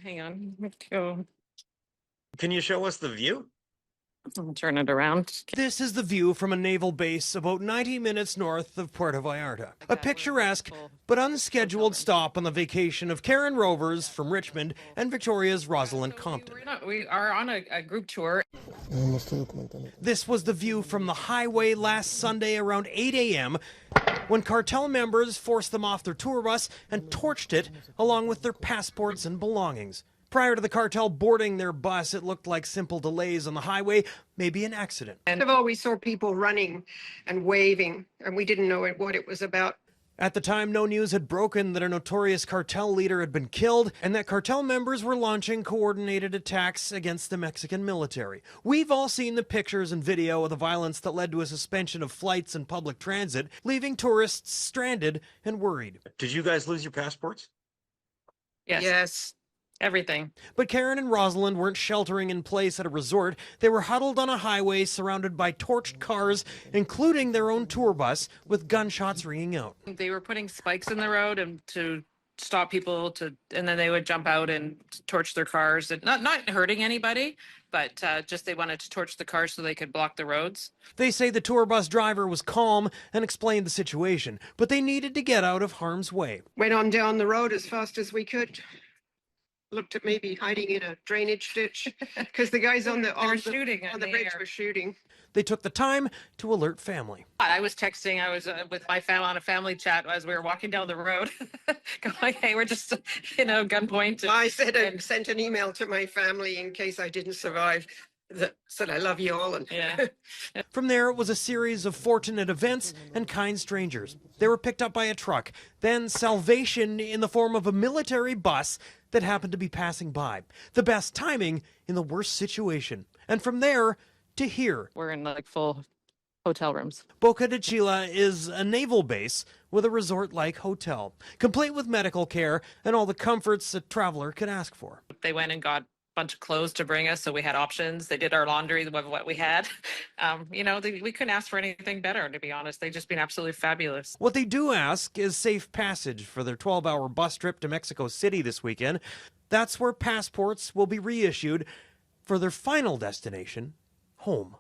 hang on. Go. Can you show us the view? I'll turn it around. This is the view from a naval base about 90 minutes north of Puerto Vallarta. A picturesque but unscheduled stop on the vacation of Karen Rovers from Richmond and Victoria's Rosalind Compton. We are on a group tour. This was the view from the highway last Sunday around 8 a.m. when Cartel members forced them off their tour bus and torched it along with their passports and belongings. Prior to the Cartel boarding their bus, it looked like simple delays on the highway, maybe an accident. First of all, we saw people running and waving, and we didn't know what it was about. At the time, no news had broken that a notorious cartel leader had been killed and that cartel members were launching coordinated attacks against the Mexican military. We've all seen the pictures and video of the violence that led to a suspension of flights and public transit, leaving tourists stranded and worried. Did you guys lose your passports? Yes. Everything. But Karen and Rosalind weren't sheltering in place at a resort. They were huddled on a highway surrounded by torched cars, including their own tour bus, with gunshots ringing out. They were putting spikes in the road and to stop people and then they would jump out and torch their cars. And not hurting anybody, but just they wanted to torch the cars so they could block the roads. They say the tour bus driver was calm and explained the situation, but they needed to get out of harm's way. Went on down the road as fast as we could. Looked at maybe hiding in a drainage ditch because the guys on the bridge were shooting. They took the time to alert family. I was texting. I was with my family on a family chat as we were walking down the road, going, "Hey, we're just, gunpoint." I sent an email to my family in case I didn't survive. That said, I love you all. And yeah. From there, it was a series of fortunate events and kind strangers. They were picked up by a truck, then salvation in the form of a military bus that happened to be passing by. The best timing in the worst situation. And from there to here. We're in full hotel rooms. Boca de Chila is a naval base with a resort-like hotel, complete with medical care and all the comforts a traveler could ask for. They went and got bunch of clothes to bring us, so we had options. They did our laundry with what we had. We couldn't ask for anything better, to be honest. They've just been absolutely fabulous. What they do ask is safe passage for their 12-hour bus trip to Mexico City this weekend. That's where passports will be reissued for their final destination, home.